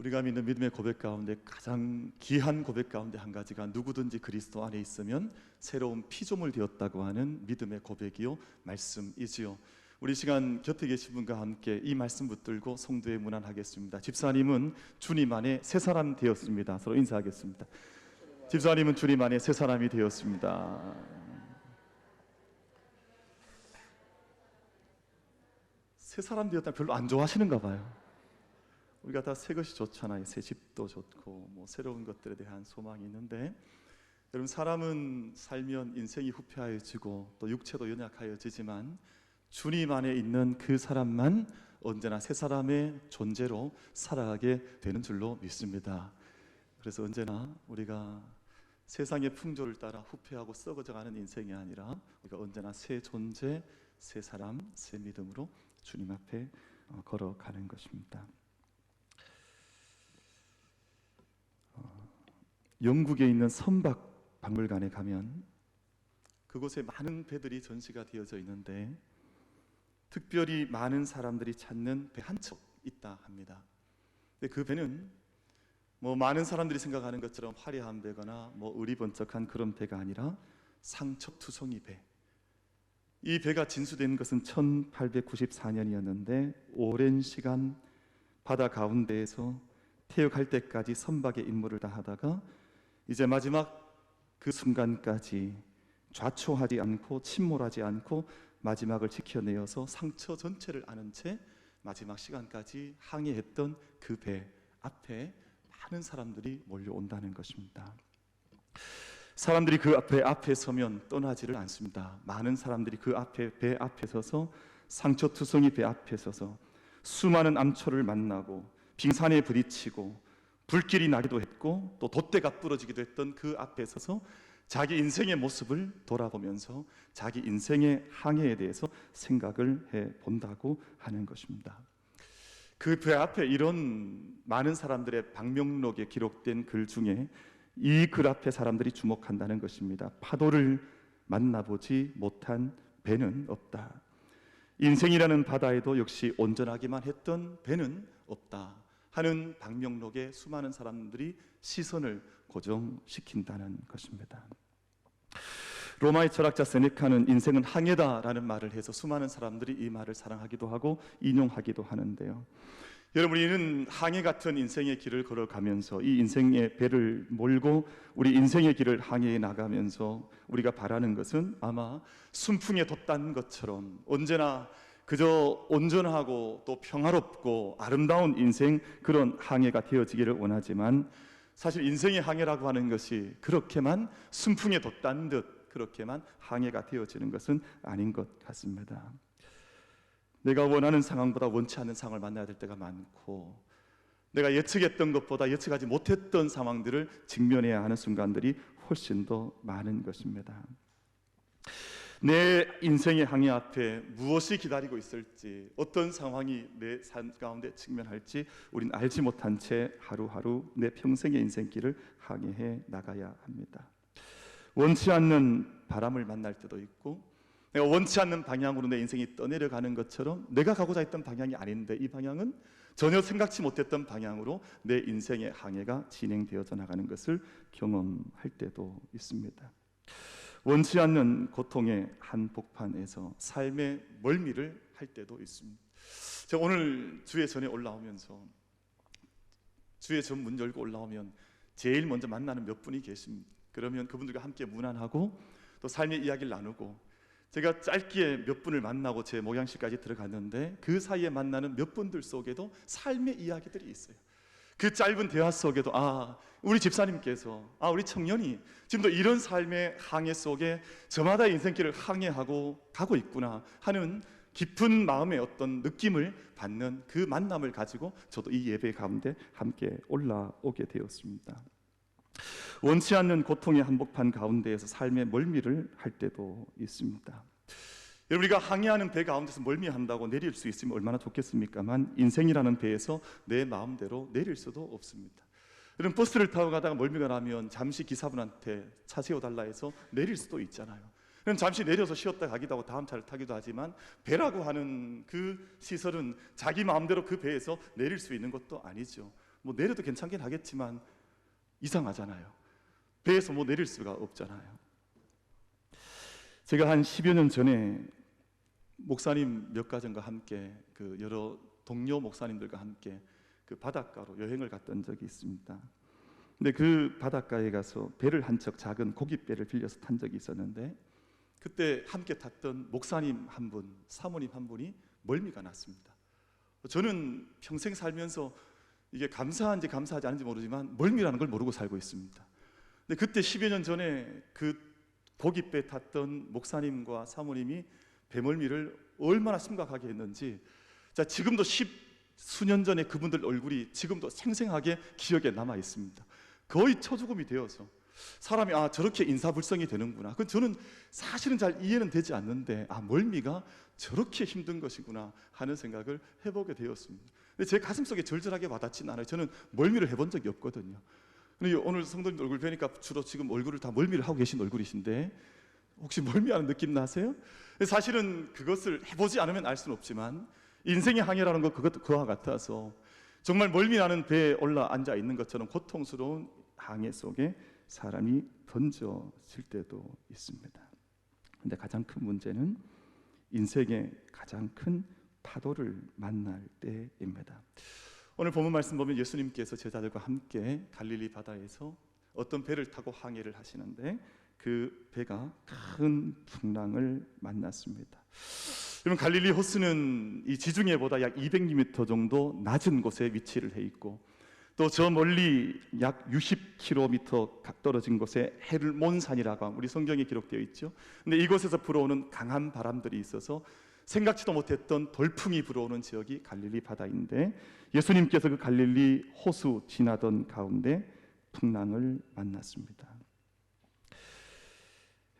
우리가 믿는 믿음의 고백 가운데 가장 귀한 고백 가운데 한 가지가 누구든지 그리스도 안에 있으면 새로운 피조물 되었다고 하는 믿음의 고백이요 말씀이지요. 우리 시간 곁에 계신 분과 함께 이 말씀 붙들고 성도의 문안하겠습니다. 집사님은 주님 안에 새 사람 되었습니다. 서로 인사하겠습니다. 집사님은 주님 안에 새 사람이 되었습니다. 새 사람 되었다 별로 안 좋아하시는가 봐요. 우리가 다 새 것이 좋잖아요. 새 집도 좋고 뭐 새로운 것들에 대한 소망이 있는데, 여러분, 사람은 살면 인생이 후패하여지고 또 육체도 연약하여지지만 주님 안에 있는 그 사람만 언제나 새 사람의 존재로 살아가게 되는 줄로 믿습니다. 그래서 언제나 우리가 세상의 풍조를 따라 후패하고 썩어져가는 인생이 아니라 우리가 언제나 새 존재, 새 사람, 새 믿음으로 주님 앞에 걸어가는 것입니다. 영국에 있는 선박 박물관에 가면 그곳에 많은 배들이 전시가 되어져 있는데 특별히 많은 사람들이 찾는 배 한 척 있다 합니다. 근데 그 배는 뭐 많은 사람들이 생각하는 것처럼 화려한 배거나 뭐 의리번쩍한 그런 배가 아니라 상척투성이 배. 이 배가 진수된 것은 1894년이었는데 오랜 시간 바다 가운데에서 퇴역할 때까지 선박의 임무를 다하다가 이제 마지막 그 순간까지 좌초하지 않고 침몰하지 않고 마지막을 지켜내어서 상처 전체를 안은 채 마지막 시간까지 항해했던 그 배 앞에 많은 사람들이 몰려온다는 것입니다. 사람들이 그 앞에 서면 떠나지를 않습니다. 많은 사람들이 그 앞에 배 앞에 서서 상처투성이 배 앞에 서서 수많은 암초를 만나고 빙산에 부딪히고 불길이 나기도 했고 또 돛대가 부러지기도 했던 그 앞에 서서 자기 인생의 모습을 돌아보면서 자기 인생의 항해에 대해서 생각을 해본다고 하는 것입니다. 그 배 앞에 이런 많은 사람들의 방명록에 기록된 글 중에 이 글 앞에 사람들이 주목한다는 것입니다. 파도를 만나보지 못한 배는 없다. 인생이라는 바다에도 역시 온전하기만 했던 배는 없다 하는 방명록에 수많은 사람들이 시선을 고정시킨다는 것입니다. 로마의 철학자 세네카는 인생은 항해다라는 말을 해서 수많은 사람들이 이 말을 사랑하기도 하고 인용하기도 하는데요. 여러분, 우리는 항해 같은 인생의 길을 걸어가면서 이 인생의 배를 몰고 우리 인생의 길을 항해해 나가면서 우리가 바라는 것은 아마 순풍에 돛단 것처럼 언제나 그저 온전하고 또 평화롭고 아름다운 인생, 그런 항해가 되어지기를 원하지만 사실 인생의 항해라고 하는 것이 그렇게만 순풍에 돛단 듯 그렇게만 항해가 되어지는 것은 아닌 것 같습니다. 내가 원하는 상황보다 원치 않는 상황을 만나야 될 때가 많고 내가 예측했던 것보다 예측하지 못했던 상황들을 직면해야 하는 순간들이 훨씬 더 많은 것입니다. 내 인생의 항해 앞에 무엇이 기다리고 있을지, 어떤 상황이 내 삶 가운데 직면할지 우린 알지 못한 채 하루하루 내 평생의 인생길을 항해해 나가야 합니다. 원치 않는 바람을 만날 때도 있고 내가 원치 않는 방향으로 내 인생이 떠내려가는 것처럼 내가 가고자 했던 방향이 아닌데 이 방향은 전혀 생각지 못했던 방향으로 내 인생의 항해가 진행되어져 나가는 것을 경험할 때도 있습니다. 원치 않는 고통의 한복판에서 삶의 멀미를 할 때도 있습니다. 제가 오늘 주의 전에 올라오면서 주의 전 문 열고 올라오면 제일 먼저 만나는 몇 분이 계십니다. 그러면 그분들과 함께 문안하고 또 삶의 이야기를 나누고 제가 짧게 몇 분을 만나고 제 목양실까지 들어갔는데 그 사이에 만나는 몇 분들 속에도 삶의 이야기들이 있어요. 그 짧은 대화 속에도 우리 집사님께서 우리 청년이 지금도 이런 삶의 항해 속에 저마다 인생길을 항해하고 가고 있구나 하는 깊은 마음의 어떤 느낌을 받는 그 만남을 가지고 저도 이 예배 가운데 함께 올라오게 되었습니다. 원치 않는 고통의 한복판 가운데에서 삶의 멀미를 할 때도 있습니다. 우리가 항해하는 배 가운데서 멀미한다고 내릴 수 있으면 얼마나 좋겠습니까만 인생이라는 배에서 내 마음대로 내릴 수도 없습니다. 여러분, 버스를 타고 가다가 멀미가 나면 잠시 기사분한테 차 세워달라 해서 내릴 수도 있잖아요. 그럼 잠시 내려서 쉬었다 가기도 하고 다음 차를 타기도 하지만 배라고 하는 그 시설은 자기 마음대로 그 배에서 내릴 수 있는 것도 아니죠. 뭐 내려도 괜찮긴 하겠지만 이상하잖아요. 배에서 뭐 내릴 수가 없잖아요. 제가 한 10여 년 전에 목사님 몇 가정과 함께 그 여러 동료 목사님들과 함께 그 바닷가로 여행을 갔던 적이 있습니다. 근데 그 바닷가에 가서 배를 한 척 작은 고깃배를 빌려서 탄 적이 있었는데 그때 함께 탔던 목사님 한 분, 사모님 한 분이 멀미가 났습니다. 저는 평생 살면서 이게 감사한지 감사하지 않은지 모르지만 멀미라는 걸 모르고 살고 있습니다. 근데 그때 10여 년 전에 그 고깃배 탔던 목사님과 사모님이 배멀미를 얼마나 심각하게 했는지 지금도 수년 전에 그분들 얼굴이 지금도 생생하게 기억에 남아 있습니다. 거의 처죽음이 되어서 사람이 저렇게 인사불성이 되는구나. 그건 저는 사실은 잘 이해는 되지 않는데 멀미가 저렇게 힘든 것이구나 하는 생각을 해보게 되었습니다. 근데 제 가슴속에 절절하게 와닿지는 않아요. 저는 멀미를 해본 적이 없거든요. 근데 오늘 성도님 얼굴 뵈니까 주로 지금 얼굴을 다 멀미를 하고 계신 얼굴이신데 혹시 멀미하는 느낌 나세요? 사실은 그것을 해보지 않으면 알 수는 없지만 인생의 항해라는 것 그것도 그와 같아서 정말 멀미나는 배에 올라 앉아 있는 것처럼 고통스러운 항해 속에 사람이 던져질 때도 있습니다. 그런데 가장 큰 문제는 인생의 가장 큰 파도를 만날 때입니다. 오늘 본문 말씀 보면 예수님께서 제자들과 함께 갈릴리 바다에서 어떤 배를 타고 항해를 하시는데 그 배가 큰 풍랑을 만났습니다. 여러분, 갈릴리 호수는 이 지중해보다 약 200m 정도 낮은 곳에 위치를 해 있고 또 저 멀리 약 60km 떨어진 곳에 헤르몬산이라고 우리 성경에 기록되어 있죠. 근데 이곳에서 불어오는 강한 바람들이 있어서 생각지도 못했던 돌풍이 불어오는 지역이 갈릴리 바다인데 예수님께서 그 갈릴리 호수 지나던 가운데 풍랑을 만났습니다.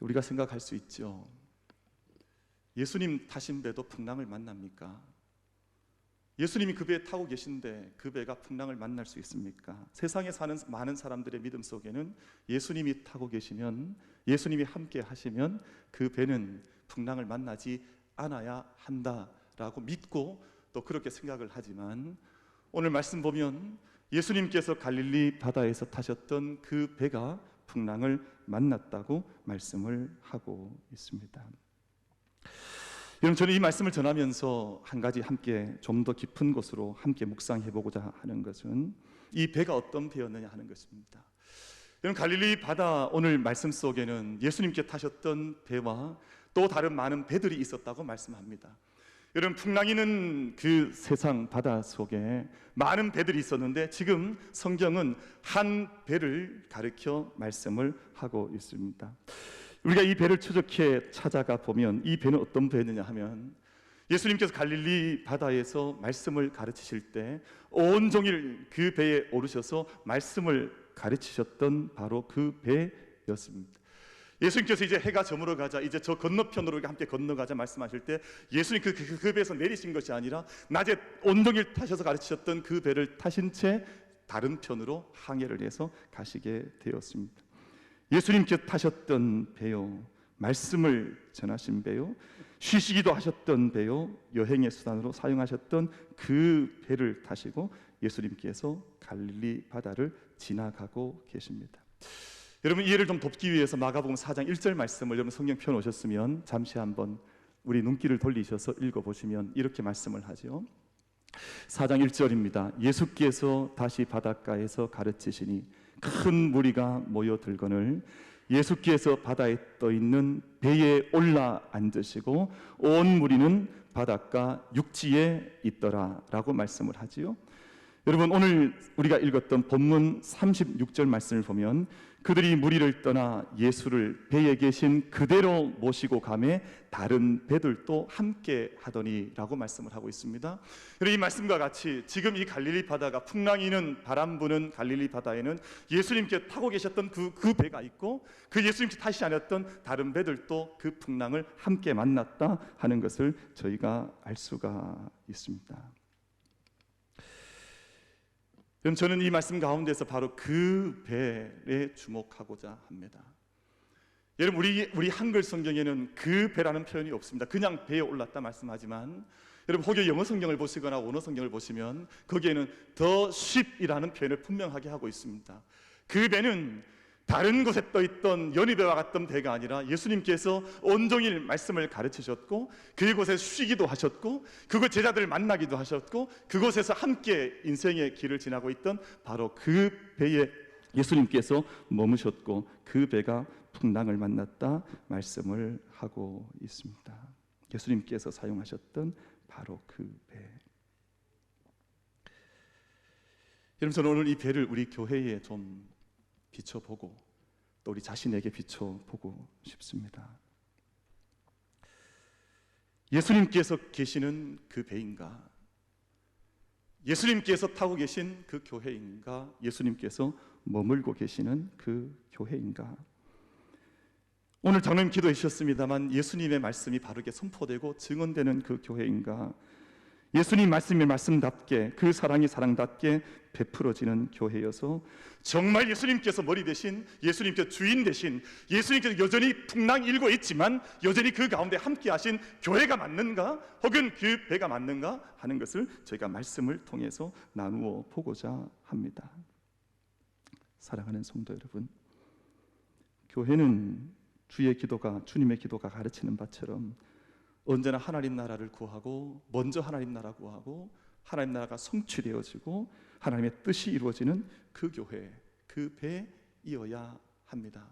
우리가 생각할 수 있죠. 예수님 타신 배도 풍랑을 만납니까? 예수님이 그 배에 타고 계신데 그 배가 풍랑을 만날 수 있습니까? 세상에 사는 많은 사람들의 믿음 속에는 예수님이 타고 계시면, 예수님이 함께 하시면 그 배는 풍랑을 만나지 않아야 한다라고 믿고 또 그렇게 생각을 하지만 오늘 말씀 보면 예수님께서 갈릴리 바다에서 타셨던 그 배가 풍랑을 만났다고 말씀을 하고 있습니다. 여러분, 저는 이 말씀을 전하면서 한 가지 함께 좀 더 깊은 곳으로 함께 묵상해 보고자 하는 것은 이 배가 어떤 배였느냐 하는 것입니다. 여러분, 갈릴리 바다 오늘 말씀 속에는 예수님께 타셨던 배와 또 다른 많은 배들이 있었다고 말씀합니다. 여러분, 풍랑이는 그 세상 바다 속에 많은 배들이 있었는데 지금 성경은 한 배를 가리켜 말씀을 하고 있습니다. 우리가 이 배를 추적해 찾아가 보면 이 배는 어떤 배느냐 하면 예수님께서 갈릴리 바다에서 말씀을 가르치실 때 온종일 그 배에 오르셔서 말씀을 가르치셨던 바로 그 배였습니다. 예수님께서 이제 해가 저물어 가자, 이제 저 건너편으로 함께 건너가자 말씀하실 때 예수님 그 배에서 내리신 것이 아니라 낮에 온종일 타셔서 가르치셨던 그 배를 타신 채 다른 편으로 항해를 해서 가시게 되었습니다. 예수님께서 타셨던 배요, 말씀을 전하신 배요, 쉬시기도 하셨던 배요, 여행의 수단으로 사용하셨던 그 배를 타시고 예수님께서 갈릴리 바다를 지나가고 계십니다. 여러분, 이해를 좀 돕기 위해서 마가복음 4장 1절 말씀을 여러분 성경 펴 놓으셨으면 잠시 한번 우리 눈길을 돌리셔서 읽어보시면 이렇게 말씀을 하죠. 4장 1절입니다. 예수께서 다시 바닷가에서 가르치시니 큰 무리가 모여들거늘 예수께서 바다에 떠있는 배에 올라 앉으시고 온 무리는 바닷가 육지에 있더라 라고 말씀을 하지요. 여러분, 오늘 우리가 읽었던 본문 36절 말씀을 보면 그들이 무리를 떠나 예수를 배에 계신 그대로 모시고 가매 다른 배들도 함께 하더니 라고 말씀을 하고 있습니다. 이 말씀과 같이 지금 이 갈릴리 바다가 풍랑이는 바람 부는 갈릴리 바다에는 예수님께 타고 계셨던 그 배가 있고 그 예수님께 타시지 않았던 다른 배들도 그 풍랑을 함께 만났다 하는 것을 저희가 알 수가 있습니다. 그럼 저는 이 말씀 가운데서 바로 그 배에 주목하고자 합니다. 여러분, 우리 한글 성경에는 그 배라는 표현이 없습니다. 그냥 배에 올랐다 말씀하지만 여러분 혹여 영어 성경을 보시거나 원어 성경을 보시면 거기에는 the ship이라는 표현을 분명하게 하고 있습니다. 그 배는 다른 곳에 떠있던 연희배와 같던 배가 아니라 예수님께서 온종일 말씀을 가르치셨고 그곳에 쉬기도 하셨고 그곳 제자들을 만나기도 하셨고 그곳에서 함께 인생의 길을 지나고 있던 바로 그 배에 예수님께서 머무셨고 그 배가 풍랑을 만났다 말씀을 하고 있습니다. 예수님께서 사용하셨던 바로 그 배. 여러분, 저는 오늘 이 배를 우리 교회에 좀 비춰보고 또 우리 자신에게 비춰보고 싶습니다. 예수님께서 계시는 그 배인가? 예수님께서 타고 계신 그 교회인가? 예수님께서 머물고 계시는 그 교회인가? 오늘 장로님 기도해 주셨습니다만 예수님의 말씀이 바르게 선포되고 증언되는 그 교회인가? 예수님 말씀이 말씀답게 그 사랑이 사랑답게 베풀어지는 교회여서 정말 예수님께서 머리 대신 예수님께서 주인 대신 예수님께서 여전히 풍랑 일고 있지만 여전히 그 가운데 함께 하신 교회가 맞는가? 혹은 그 배가 맞는가? 하는 것을 저희가 말씀을 통해서 나누어 보고자 합니다. 사랑하는 성도 여러분, 교회는 주의 기도가 주님의 기도가 가르치는 바처럼 언제나 하나님 나라를 구하고 먼저 하나님 나라 구하고 하나님 나라가 성취되어지고 하나님의 뜻이 이루어지는 그 교회, 그 배이어야 합니다.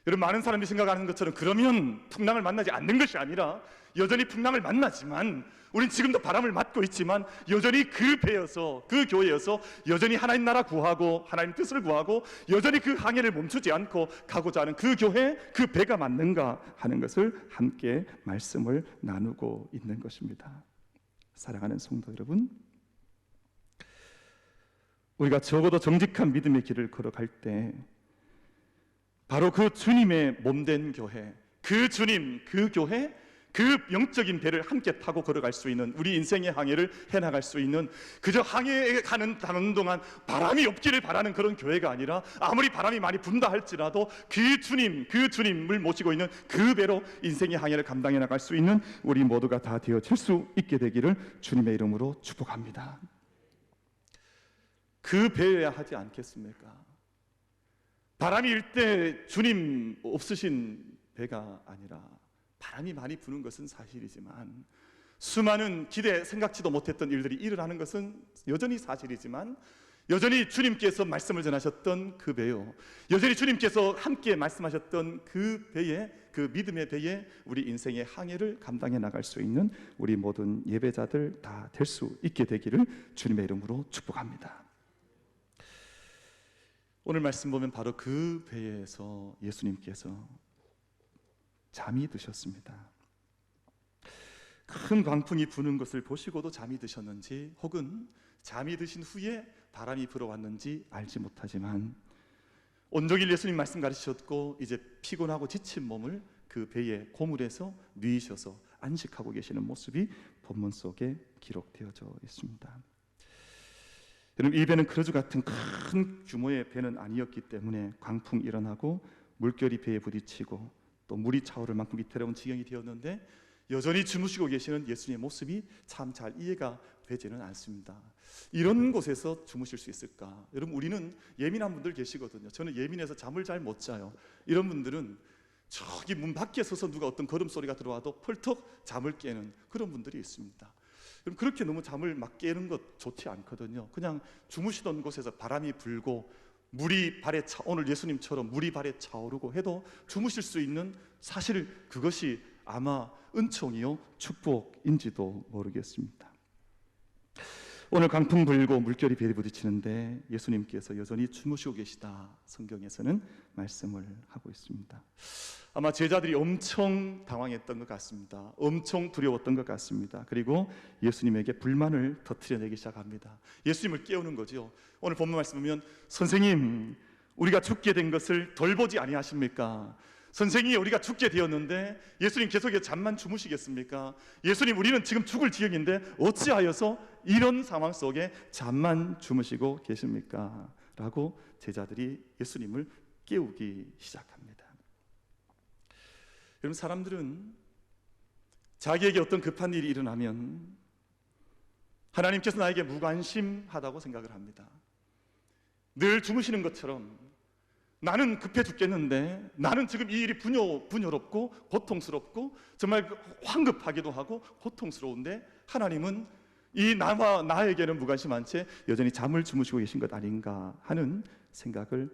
여러분, 많은 사람이 생각하는 것처럼 그러면 풍랑을 만나지 않는 것이 아니라 여전히 풍랑을 만나지만 우린 지금도 바람을 맞고 있지만 여전히 그 배여서 그 교회여서 여전히 하나님 나라 구하고 하나님 뜻을 구하고 여전히 그 항해를 멈추지 않고 가고자 하는 그 교회, 그 배가 맞는가 하는 것을 함께 말씀을 나누고 있는 것입니다. 사랑하는 성도 여러분, 우리가 적어도 정직한 믿음의 길을 걸어갈 때 바로 그 주님의 몸된 교회, 그 주님, 그 교회, 그 영적인 배를 함께 타고 걸어갈 수 있는 우리 인생의 항해를 해나갈 수 있는 그저 항해에 가는 동안 바람이 없기를 바라는 그런 교회가 아니라 아무리 바람이 많이 분다 할지라도 그 주님을 모시고 있는 그 배로 인생의 항해를 감당해 나갈 수 있는 우리 모두가 다 되어질 수 있게 되기를 주님의 이름으로 축복합니다. 그 배여야 하지 않겠습니까? 바람이 일 때 주님 없으신 배가 아니라 바람이 많이 부는 것은 사실이지만 수많은 기대 생각지도 못했던 일들이 일어나는 것은 여전히 사실이지만 여전히 주님께서 말씀을 전하셨던 그 배요, 여전히 주님께서 함께 말씀하셨던 그 배에, 그 믿음의 배에 우리 인생의 항해를 감당해 나갈 수 있는 우리 모든 예배자들 다 될 수 있게 되기를 주님의 이름으로 축복합니다. 오늘 말씀 보면 바로 그 배에서 예수님께서 잠이 드셨습니다. 큰 광풍이 부는 것을 보시고도 잠이 드셨는지 혹은 잠이 드신 후에 바람이 불어왔는지 알지 못하지만 온종일 예수님 말씀 가르치셨고 이제 피곤하고 지친 몸을 그 배의 고물에서 누이셔서 안식하고 계시는 모습이 본문 속에 기록되어져 있습니다. 여러분, 이 배는 크루즈 같은 큰 규모의 배는 아니었기 때문에 광풍이 일어나고 물결이 배에 부딪히고 또 물이 차오를 만큼 위태로운 지경이 되었는데 여전히 주무시고 계시는 예수님의 모습이 참 잘 이해가 되지는 않습니다. 이런 곳에서 주무실 수 있을까? 여러분, 우리는 예민한 분들 계시거든요. 저는 예민해서 잠을 잘 못 자요. 이런 분들은 저기 문 밖에 서서 누가 어떤 걸음소리가 들어와도 펄떡 잠을 깨는 그런 분들이 있습니다. 그럼 그렇게 너무 잠을 막 깨는 것 좋지 않거든요. 그냥 주무시던 곳에서 바람이 불고 물이 발에 오늘 예수님처럼 물이 발에 차오르고 해도 주무실 수 있는, 사실 그것이 아마 은총이요 축복인지도 모르겠습니다. 오늘 강풍 불고 물결이 배에 부딪히는데 예수님께서 여전히 주무시고 계시다, 성경에서는 말씀을 하고 있습니다. 아마 제자들이 엄청 당황했던 것 같습니다. 엄청 두려웠던 것 같습니다. 그리고 예수님에게 불만을 터뜨려내기 시작합니다. 예수님을 깨우는 거죠. 오늘 본문 말씀 보면 선생님, 우리가 죽게 된 것을 돌보지 아니하십니까? 선생님이 우리가 죽게 되었는데 예수님 계속 잠만 주무시겠습니까? 예수님, 우리는 지금 죽을 지경인데 어찌하여서 이런 상황 속에 잠만 주무시고 계십니까? 라고 제자들이 예수님을 깨우기 시작합니다. 여러분, 사람들은 자기에게 어떤 급한 일이 일어나면 하나님께서 나에게 무관심하다고 생각을 합니다. 늘 주무시는 것처럼 나는 급해 죽겠는데, 나는 지금 이 일이 분요롭고 고통스럽고 정말 황급하기도 하고 고통스러운데 하나님은 이 나에게는 무관심한 채 여전히 잠을 주무시고 계신 것 아닌가 하는 생각을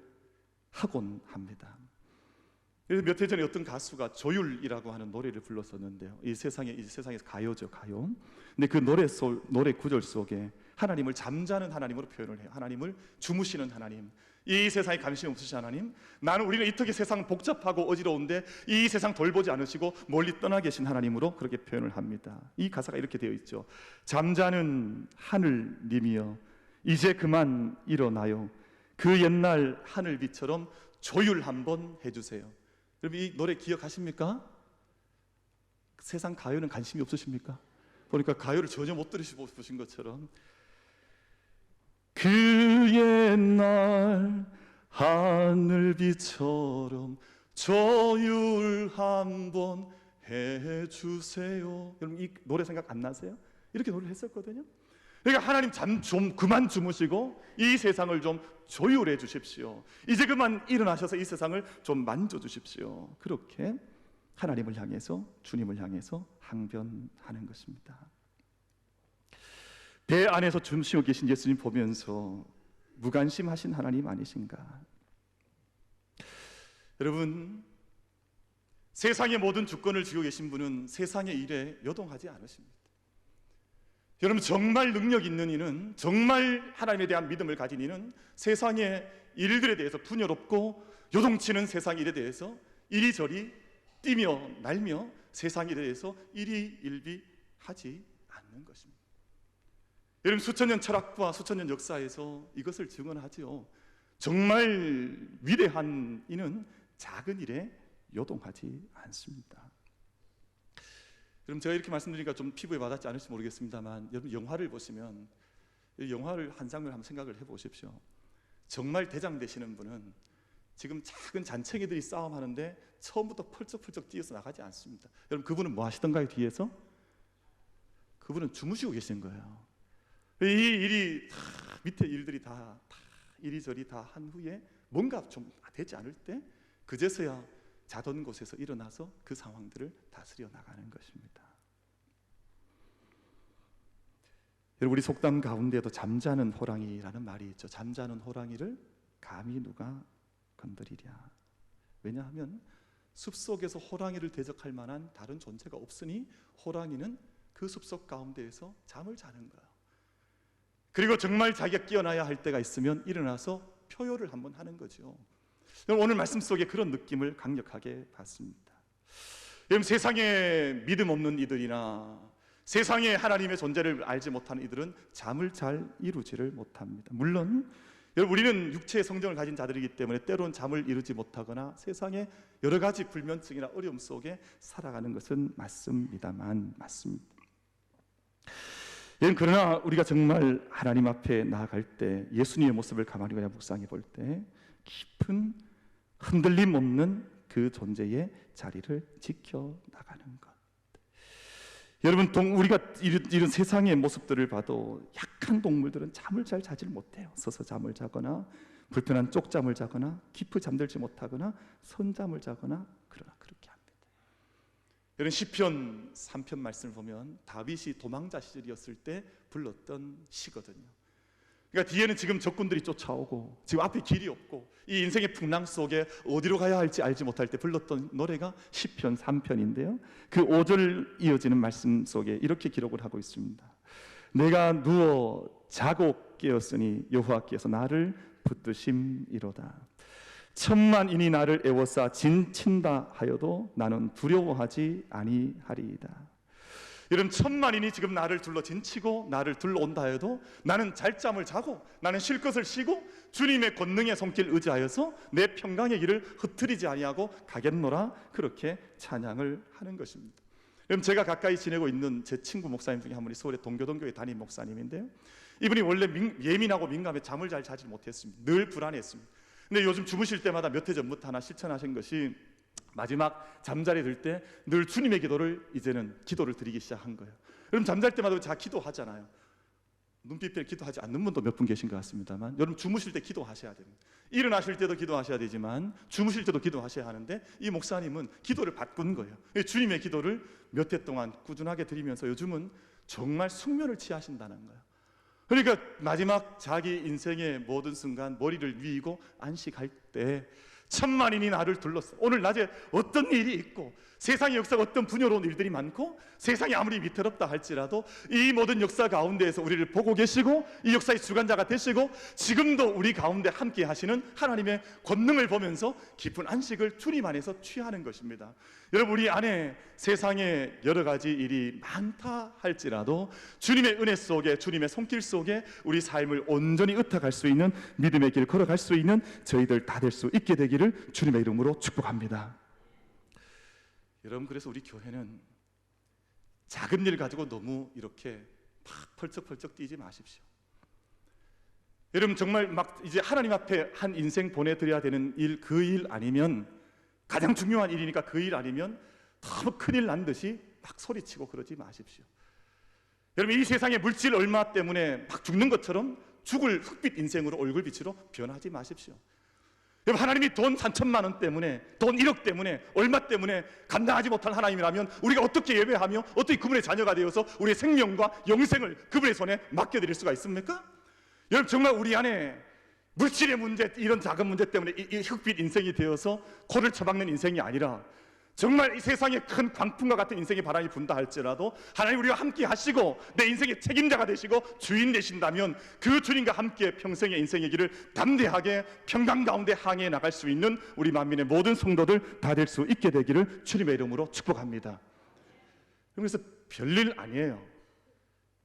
하곤 합니다. 그래서 몇 해 전에 어떤 가수가 조율이라고 하는 노래를 불렀었는데요. 이 세상에서 가요죠, 가요. 근데 그 노래 구절 속에 하나님을 잠자는 하나님으로 표현을 해요. 하나님을 주무시는 하나님, 이 세상에 관심 없으신 하나님, 우리는 이렇게 세상 복잡하고 어지러운데 이 세상 돌보지 않으시고 멀리 떠나 계신 하나님으로 그렇게 표현을 합니다. 이 가사가 이렇게 되어 있죠. 잠자는 하늘님이여 이제 그만 일어나요. 그 옛날 하늘비처럼 조율 한번 해주세요. 여러분 이 노래 기억하십니까? 세상 가요는 관심이 없으십니까? 보니까 가요를 전혀 못 들으시고 보신 것처럼 그 옛날 하늘비처럼 조율 한번 해주세요. 여러분 이 노래 생각 안 나세요? 이렇게 노래를 했었거든요. 그러니까 하나님 잠 좀 그만 주무시고 이 세상을 좀 조율해 주십시오. 이제 그만 일어나셔서 이 세상을 좀 만져 주십시오. 그렇게 하나님을 향해서, 주님을 향해서 항변하는 것입니다. 배 안에서 주무시고 계신 예수님 보면서 무관심하신 하나님 아니신가? 여러분, 세상의 모든 주권을 쥐고 계신 분은 세상의 일에 요동하지 않으십니다. 여러분 정말 능력 있는 이는, 정말 하나님에 대한 믿음을 가진 이는 세상의 일들에 대해서 분열없고 요동치는 세상 일에 대해서 이리저리 뛰며 날며 세상 일에 대해서 일희일비하지 않는 것입니다. 여러분 수천 년 철학과 수천 년 역사에서 이것을 증언하지요. 정말 위대한 이는 작은 일에 요동하지 않습니다. 여러분 제가 이렇게 말씀드리니까 좀 피부에 와닿지 않을지 모르겠습니다만, 여러분 영화를 보시면 이 영화를 한 장면 한번 생각을 해보십시오. 정말 대장 되시는 분은 지금 작은 잔챙이들이 싸움하는데 처음부터 펄쩍펄쩍 뛰어서 나가지 않습니다. 여러분 그분은 뭐 하시던가요? 뒤에서? 그분은 주무시고 계신 거예요. 이 일이 밑에 일들이 다 이리저리 다 한 후에 뭔가 좀 되지 않을 때 그제서야 자던 곳에서 일어나서 그 상황들을 다스려 나가는 것입니다. 여러분 우리 속담 가운데도 잠자는 호랑이라는 말이 있죠. 잠자는 호랑이를 감히 누가 건드리랴. 왜냐하면 숲속에서 호랑이를 대적할 만한 다른 존재가 없으니 호랑이는 그 숲속 가운데에서 잠을 자는 거예요. 그리고 정말 자기가 깨어나야 할 때가 있으면 일어나서 표효를 한번 하는 거죠. 오늘 말씀 속에 그런 느낌을 강력하게 받습니다. 여러분 세상에 믿음 없는 이들이나 세상에 하나님의 존재를 알지 못하는 이들은 잠을 잘 이루지를 못합니다. 물론 여러분 우리는 육체의 성정을 가진 자들이기 때문에 때로는 잠을 이루지 못하거나 세상에 여러 가지 불면증이나 어려움 속에 살아가는 것은 맞습니다만 여러분 그러나 우리가 정말 하나님 앞에 나아갈 때 예수님의 모습을 가만히 그냥 묵상해 볼 때 깊은 흔들림 없는 그 존재의 자리를 지켜나가는 것. 여러분 우리가 이런 세상의 모습들을 봐도 약한 동물들은 잠을 잘 자질 못해요. 서서 잠을 자거나 불편한 쪽잠을 자거나 깊이 잠들지 못하거나 선잠을 자거나 그러나 그렇게 합니다. 여러분 시편 3편 말씀을 보면 다윗이 도망자 시절이었을 때 불렀던 시거든요. 그러니까 뒤에는 지금 적군들이 쫓아오고 지금 앞에 길이 없고 이 인생의 풍랑 속에 어디로 가야 할지 알지 못할 때 불렀던 노래가 시편 3편인데요. 그 5절 이어지는 말씀 속에 이렇게 기록을 하고 있습니다. 내가 누워 자고 깨었으니 여호와께서 나를 붙드심이로다. 천만인이 나를 애워싸 진친다 하여도 나는 두려워하지 아니하리이다. 여러분 천만인이 지금 나를 둘러 진치고 나를 둘러온다 해도 나는 잘 잠을 자고 나는 쉴 것을 쉬고 주님의 권능의 손길 의지하여서 내 평강의 길을 흐트리지 아니하고 가겠노라. 그렇게 찬양을 하는 것입니다. 여러분 제가 가까이 지내고 있는 제 친구 목사님 중에 한 분이 서울의 동교동교회 담임 목사님인데요. 이분이 원래 예민하고 민감해 잠을 잘 자지 못했습니다. 늘 불안했습니다. 근데 요즘 주무실 때마다 몇 해 전부터 하나 실천하신 것이 마지막 잠자리에 들 때 늘 주님의 기도를 이제는 기도를 드리기 시작한 거예요. 그럼 잠잘 때마다 자 기도하잖아요. 눈빛 별 기도하지 않는 분도 몇 분 계신 것 같습니다만, 여러분 주무실 때 기도하셔야 됩니다. 일어나실 때도 기도하셔야 되지만 주무실 때도 기도하셔야 하는데, 이 목사님은 기도를 바꾼 거예요. 주님의 기도를 몇 해 동안 꾸준하게 드리면서 요즘은 정말 숙면을 취하신다는 거예요. 그러니까 마지막 자기 인생의 모든 순간 머리를 뉘고 안식할 때 천만인이 나를 둘렀어. 오늘 낮에 어떤 일이 있고 세상의 역사가 어떤 분야로운 일들이 많고 세상이 아무리 위태롭다 할지라도 이 모든 역사 가운데에서 우리를 보고 계시고 이 역사의 주관자가 되시고 지금도 우리 가운데 함께 하시는 하나님의 권능을 보면서 깊은 안식을 주님 안에서 취하는 것입니다. 여러분, 우리 안에 세상에 여러 가지 일이 많다 할지라도 주님의 은혜 속에, 주님의 손길 속에 우리 삶을 온전히 의탁할 수 있는 믿음의 길 걸어갈 수 있는 저희들 다 될 수 있게 되기를 주님의 이름으로 축복합니다. 여러분, 그래서 우리 교회는 작은 일 가지고 너무 이렇게 막 펄쩍펄쩍 뛰지 마십시오. 여러분, 정말 막 이제 하나님 앞에 한 인생 보내드려야 되는 일, 그 일 아니면, 가장 중요한 일이니까 그 일 아니면 너무 큰일 난 듯이 막 소리치고 그러지 마십시오. 여러분, 이 세상의 물질 얼마 때문에 막 죽는 것처럼 죽을 흑빛 인생으로 얼굴 빛으로 변하지 마십시오. 여러분, 하나님이 돈 3천만 원 때문에, 돈 1억 때문에, 얼마 때문에 감당하지 못할 하나님이라면 우리가 어떻게 예배하며 어떻게 그분의 자녀가 되어서 우리의 생명과 영생을 그분의 손에 맡겨드릴 수가 있습니까? 여러분, 정말 우리 안에 물질의 문제, 이런 작은 문제 때문에 이 흑빛 인생이 되어서 코를 쳐박는 인생이 아니라 정말 이 세상에 큰 광풍과 같은 인생의 바람이 분다 할지라도 하나님 우리와 함께 하시고 내 인생의 책임자가 되시고 주인 되신다면 그 주님과 함께 평생의 인생의 길을 담대하게 평강 가운데 항해해 나갈 수 있는 우리 만민의 모든 성도들 다 될 수 있게 되기를 주님의 이름으로 축복합니다. 그래서 별일 아니에요.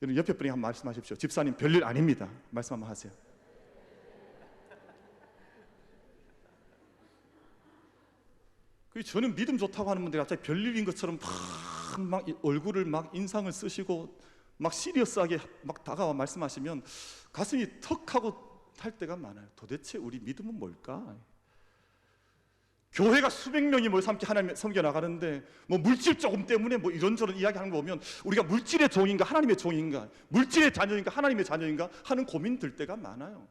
여러분, 옆에 분이 한번 말씀하십시오. 집사님, 별일 아닙니다. 말씀 한번 하세요. 저는 믿음 좋다고 하는 분들이 갑자기 별일인 것처럼 막 얼굴을 막 인상을 쓰시고 막 시리어스하게 막 다가와 말씀하시면 가슴이 턱하고 탈 때가 많아요. 도대체 우리 믿음은 뭘까? 교회가 수백 명이 모여서 함께 하나님 섬겨 나가는데 뭐 물질 조금 때문에 뭐 이런저런 이야기하는 거 보면 우리가 물질의 종인가 하나님의 종인가, 물질의 자녀인가 하나님의 자녀인가 하는 고민 들 때가 많아요.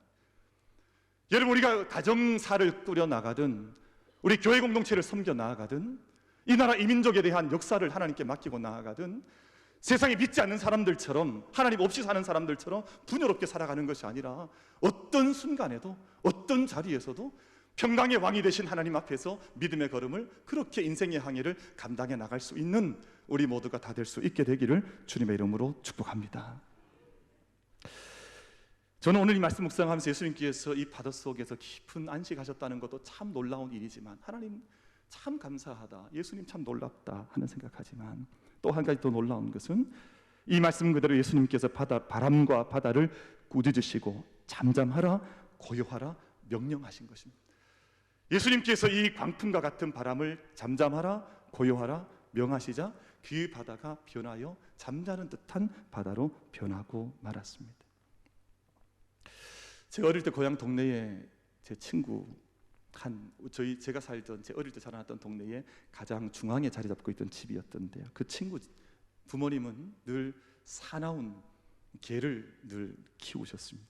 여러분, 우리가 가정사를 꾸려 나가든 우리 교회 공동체를 섬겨 나아가든 이 나라 이민족에 대한 역사를 하나님께 맡기고 나아가든 세상에 믿지 않는 사람들처럼, 하나님 없이 사는 사람들처럼 분열롭게 살아가는 것이 아니라 어떤 순간에도 어떤 자리에서도 평강의 왕이 되신 하나님 앞에서 믿음의 걸음을, 그렇게 인생의 항해를 감당해 나갈 수 있는 우리 모두가 다 될 수 있게 되기를 주님의 이름으로 축복합니다. 저는 오늘 이 말씀 묵상하면서 예수님께서 이 바다 속에서 깊은 안식하셨다는 것도 참 놀라운 일이지만, 하나님 참 감사하다, 예수님 참 놀랍다 하는 생각하지만, 또 한 가지 더 놀라운 것은 이 말씀 그대로 예수님께서 바람과 바다를 꾸짖으시고 잠잠하라, 고요하라 명령하신 것입니다. 예수님께서 이 광풍과 같은 바람을 잠잠하라, 고요하라 명하시자 그 바다가 변하여 잠자는 듯한 바다로 변하고 말았습니다. 제가 어릴 때 고향 동네에 제 친구 제가 살던, 제 어릴 때 자라났던 동네에 가장 중앙에 자리 잡고 있던 집이었던데요. 그 친구 부모님은 늘 사나운 개를 늘 키우셨습니다.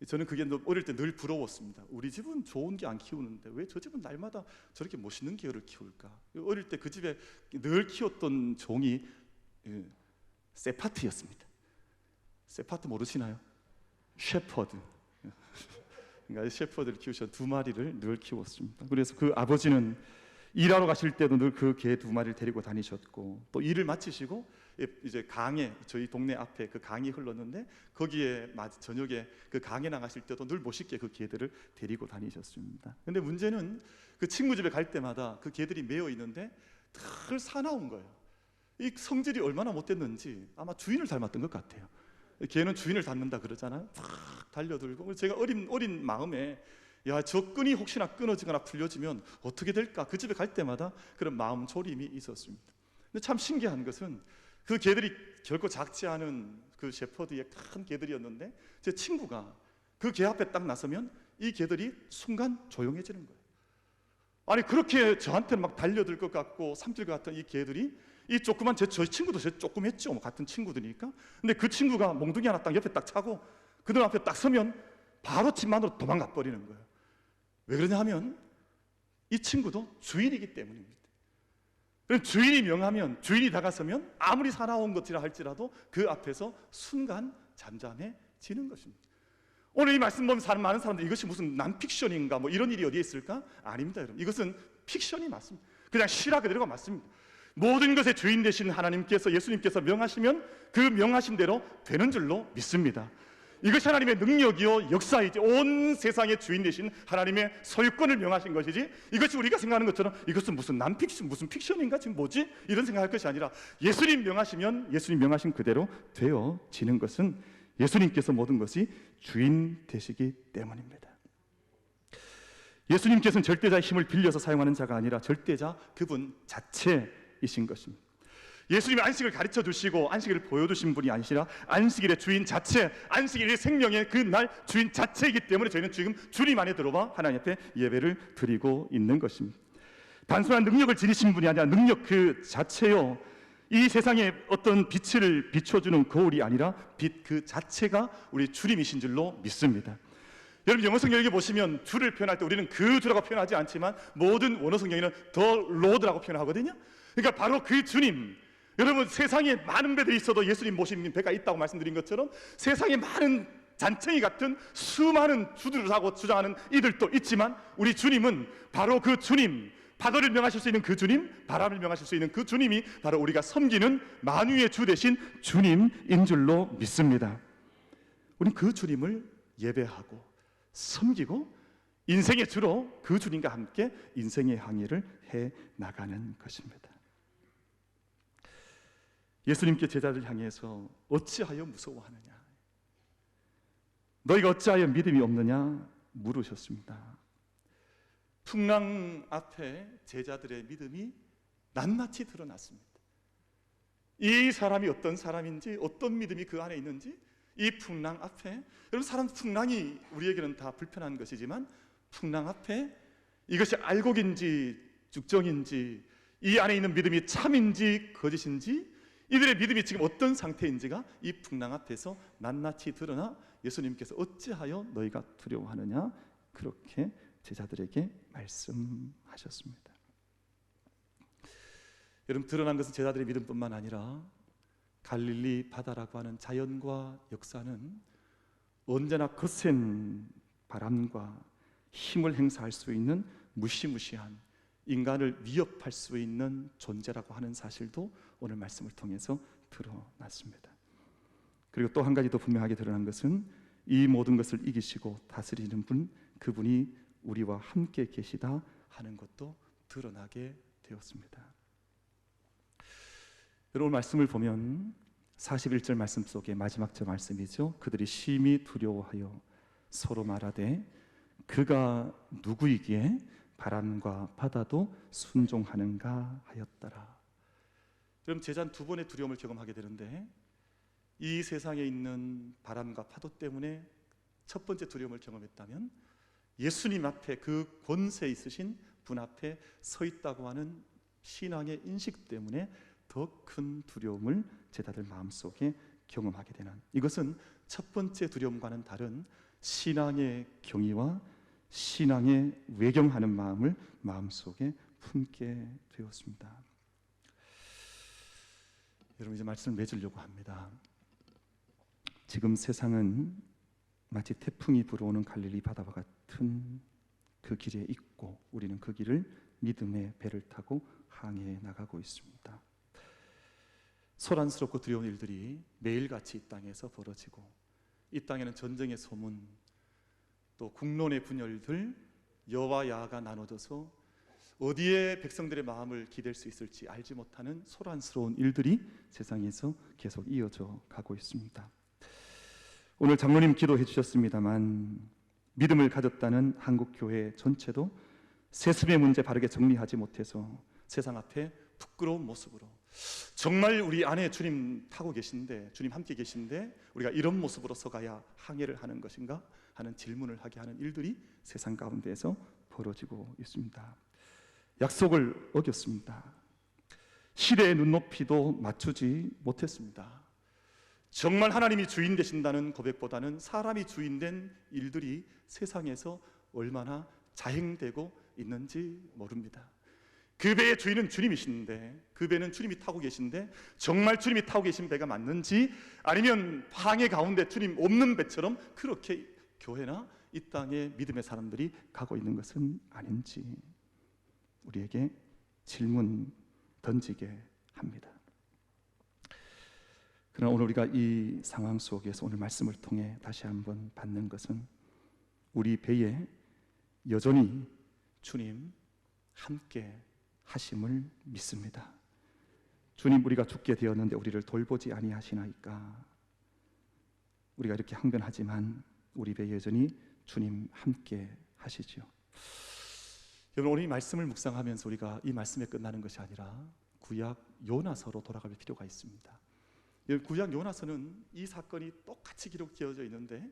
저는 그게 어릴 때 늘 부러웠습니다. 우리 집은 좋은 개 안 키우는데 왜 저 집은 날마다 저렇게 멋있는 개를 키울까? 어릴 때 그 집에 늘 키웠던 종이 세파트였습니다. 세파트 모르시나요? 셰퍼드. 그러니까 셰퍼드를 키우셔 두 마리를 늘 키웠습니다. 그래서 그 아버지는 일하러 가실 때도 늘 그 개 두 마리를 데리고 다니셨고, 또 일을 마치시고 이제 강에, 저희 동네 앞에 그 강이 흘렀는데 거기에 저녁에 그 강에 나가실 때도 늘 멋있게 그 개들을 데리고 다니셨습니다. 근데 문제는 그 친구 집에 갈 때마다 그 개들이 매여 있는데 늘 사나운 거예요. 이 성질이 얼마나 못됐는지 아마 주인을 닮았던 것 같아요. 개는 주인을 닮는다 그러잖아요. 막 달려들고, 제가 어린 마음에 야, 저 끈이 혹시나 끊어지거나 풀려지면 어떻게 될까? 그 집에 갈 때마다 그런 마음 졸임이 있었습니다. 근데 참 신기한 것은 그 개들이 결코 작지 않은 그 셰퍼드의 큰 개들이었는데 제 친구가 그 개 앞에 딱 나서면 이 개들이 순간 조용해지는 거예요. 아니, 그렇게 저한테는 막 달려들 것 같고 삼킬 것 같던 이 개들이 이 조그만 저희 친구도 저 조그맸죠. 뭐 같은 친구들이니까. 근데 그 친구가 몽둥이 하나 딱 옆에 딱 차고 그들 앞에 딱 서면 바로 집만으로 도망가 버리는 거예요. 왜 그러냐 하면 이 친구도 주인이기 때문입니다. 그럼 주인이 명하면, 주인이 다가서면 아무리 사나운 것이라 할지라도 그 앞에서 순간 잠잠해지는 것입니다. 오늘 이 말씀 보면 많은 사람들이 이것이 무슨 난픽션인가 뭐 이런 일이 어디에 있을까? 아닙니다, 여러분. 이것은 픽션이 맞습니다. 그냥 실화 그대로가 맞습니다. 모든 것의 주인 되신 하나님께서, 예수님께서 명하시면 그 명하신 대로 되는 줄로 믿습니다. 이것이 하나님의 능력이요 역사이지, 온 세상의 주인 되신 하나님의 소유권을 명하신 것이지, 이것이 우리가 생각하는 것처럼 이것은 무슨 난픽션, 무슨 픽션인가, 지금 뭐지? 이런 생각할 것이 아니라 예수님 명하시면 예수님 명하신 그대로 되어지는 것은 예수님께서 모든 것이 주인 되시기 때문입니다. 예수님께서는 절대자의 힘을 빌려서 사용하는 자가 아니라 절대자 그분 자체이신 것입니다. 예수님이 안식을 가르쳐 주시고 안식일을 보여주신 분이 아니시라 안식일의 주인 자체, 안식일의 생명의 그 날 주인 자체이기 때문에 저희는 지금 주님 안에 들어와 하나님 앞에 예배를 드리고 있는 것입니다. 단순한 능력을 지니신 분이 아니라 능력 그 자체요, 이 세상에 어떤 빛을 비춰주는 거울이 아니라 빛 그 자체가 우리 주님이신 줄로 믿습니다. 여러분, 영어 성경에 보시면 주를 표현할 때 우리는 그 주라고 표현하지 않지만 모든 원어 성경에는 the Lord라고 표현하거든요. 그러니까 바로 그 주님, 여러분, 세상에 많은 배들이 있어도 예수님 모신 배가 있다고 말씀드린 것처럼 세상에 많은 잔챙이 같은 수많은 주들하고 주장하는 이들도 있지만 우리 주님은 바로 그 주님, 바다를 명하실 수 있는 그 주님, 바람을 명하실 수 있는 그 주님이 바로 우리가 섬기는 만유의 주 되신 주님인 줄로 믿습니다. 우리는 그 주님을 예배하고 섬기고 인생의 주로 그 주님과 함께 인생의 항해를 해 나가는 것입니다. 예수님께 제자들 향해서 어찌하여 무서워하느냐, 너희가 어찌하여 믿음이 없느냐 물으셨습니다. 풍랑 앞에 제자들의 믿음이 낱낱이 드러났습니다. 이 사람이 어떤 사람인지, 어떤 믿음이 그 안에 있는지 이 풍랑 앞에, 여러분, 풍랑이 우리에게는 다 불편한 것이지만 풍랑 앞에 이것이 알곡인지 죽정인지, 이 안에 있는 믿음이 참인지 거짓인지, 이들의 믿음이 지금 어떤 상태인지가 이 풍랑 앞에서 낱낱이 드러나 예수님께서 어찌하여 너희가 두려워하느냐 그렇게 제자들에게 말씀하셨습니다. 여러분, 드러난 것은 제자들의 믿음뿐만 아니라 갈릴리 바다라고 하는 자연과 역사는 언제나 거센 바람과 힘을 행사할 수 있는 무시무시한 인간을 위협할 수 있는 존재라고 하는 사실도 오늘 말씀을 통해서 드러났습니다. 그리고 또 한 가지 더 분명하게 드러난 것은 이 모든 것을 이기시고 다스리는 분, 그분이 우리와 함께 계시다 하는 것도 드러나게 되었습니다. 여러분, 말씀을 보면 41절 말씀 속에 마지막 절 말씀이죠. 그들이 심히 두려워하여 서로 말하되 그가 누구이기에 바람과 바다도 순종하는가 하였더라. 그럼 제자는 두 번의 두려움을 경험하게 되는데, 이 세상에 있는 바람과 파도 때문에 첫 번째 두려움을 경험했다면, 예수님 앞에 그 권세 있으신 분 앞에 서 있다고 하는 신앙의 인식 때문에 더 큰 두려움을 제자들 마음속에 경험하게 되는, 이것은 첫 번째 두려움과는 다른 신앙의 경의와 신앙의 외경하는 마음을 마음속에 품게 되었습니다. 여러분, 이제 말씀을 맺으려고 합니다. 지금 세상은 마치 태풍이 불어오는 갈릴리 바다와 같은 그 길에 있고, 우리는 그 길을 믿음의 배를 타고 항해해 나가고 있습니다. 소란스럽고 두려운 일들이 매일같이 이 땅에서 벌어지고, 이 땅에는 전쟁의 소문, 또 국론의 분열들, 여와 야가 나눠져서 어디에 백성들의 마음을 기댈 수 있을지 알지 못하는 소란스러운 일들이 세상에서 계속 이어져 가고 있습니다. 오늘 장로님 기도해 주셨습니다만, 믿음을 가졌다는 한국교회 전체도 세습의 문제 바르게 정리하지 못해서 세상 앞에 부끄러운 모습으로, 정말 우리 안에 주님 타고 계신데, 주님 함께 계신데 우리가 이런 모습으로 서가야 항해를 하는 것인가 하는 질문을 하게 하는 일들이 세상 가운데에서 벌어지고 있습니다. 약속을 어겼습니다. 시대의 눈높이도 맞추지 못했습니다. 정말 하나님이 주인 되신다는 고백보다는 사람이 주인된 일들이 세상에서 얼마나 자행되고 있는지 모릅니다. 그 배의 주인은 주님이신데, 그 배는 주님이 타고 계신데 정말 주님이 타고 계신 배가 맞는지, 아니면 황해 가운데 주님 없는 배처럼 그렇게 교회나 이 땅의 믿음의 사람들이 가고 있는 것은 아닌지 우리에게 질문 던지게 합니다. 그러나 오늘 우리가 이 상황 속에서 오늘 말씀을 통해 다시 한번 받는 것은 우리 배에 여전히 주님 함께 하심을 믿습니다. 주님, 우리가 죽게 되었는데 우리를 돌보지 아니하시나이까. 우리가 이렇게 항변하지만 우리 배에 여전히 주님 함께 하시죠. 여러분, 오늘 이 말씀을 묵상하면서 우리가 이 말씀에 끝나는 것이 아니라 구약 요나서로 돌아갈 필요가 있습니다. 구약 요나서는 이 사건이 똑같이 기록되어져 있는데,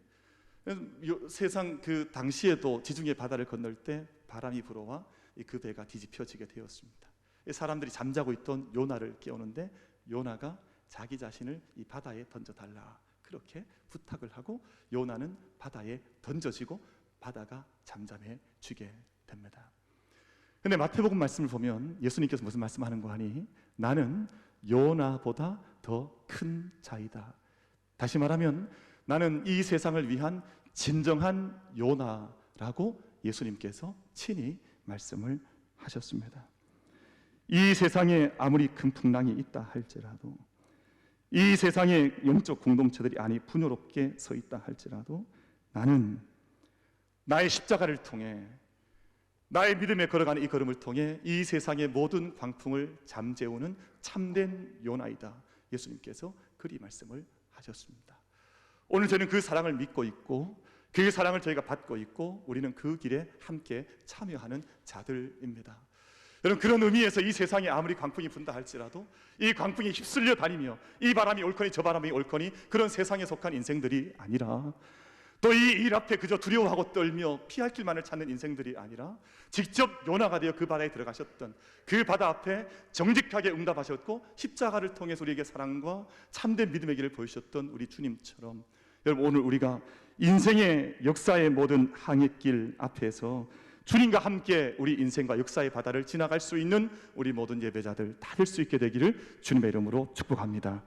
세상 그 당시에도 지중해 바다를 건널 때 바람이 불어와 그 배가 뒤집혀지게 되었습니다. 사람들이 잠자고 있던 요나를 깨우는데 요나가 자기 자신을 이 바다에 던져달라 그렇게 부탁을 하고 요나는 바다에 던져지고 바다가 잠잠해지게 됩니다. 근데 마태복음 말씀을 보면 예수님께서 무슨 말씀하는 거 하니? 나는 요나보다 더 큰 자이다. 다시 말하면 나는 이 세상을 위한 진정한 요나라고 예수님께서 친히 말씀을 하셨습니다. 이 세상에 아무리 큰 풍랑이 있다 할지라도, 이 세상에 영적 공동체들이 아니 분요롭게 서 있다 할지라도 나는 나의 십자가를 통해, 나의 믿음에 걸어가는 이 걸음을 통해 이 세상의 모든 광풍을 잠재우는 참된 요나이다. 예수님께서 그리 말씀을 하셨습니다. 오늘 저는 그 사랑을 믿고 있고 그 사랑을 저희가 받고 있고 우리는 그 길에 함께 참여하는 자들입니다. 여러분, 그런 의미에서 이 세상에 아무리 광풍이 분다 할지라도 이 광풍이 휩쓸려 다니며 이 바람이 옳거니 저 바람이 옳거니 그런 세상에 속한 인생들이 아니라, 또 이 일 앞에 그저 두려워하고 떨며 피할 길만을 찾는 인생들이 아니라 직접 요나가 되어 그 바다에 들어가셨던, 그 바다 앞에 정직하게 응답하셨고 십자가를 통해서 우리에게 사랑과 참된 믿음의 길을 보여주셨던 우리 주님처럼, 여러분, 오늘 우리가 인생의 역사의 모든 항해길 앞에서 주님과 함께 우리 인생과 역사의 바다를 지나갈 수 있는 우리 모든 예배자들 다 될 수 있게 되기를 주님의 이름으로 축복합니다.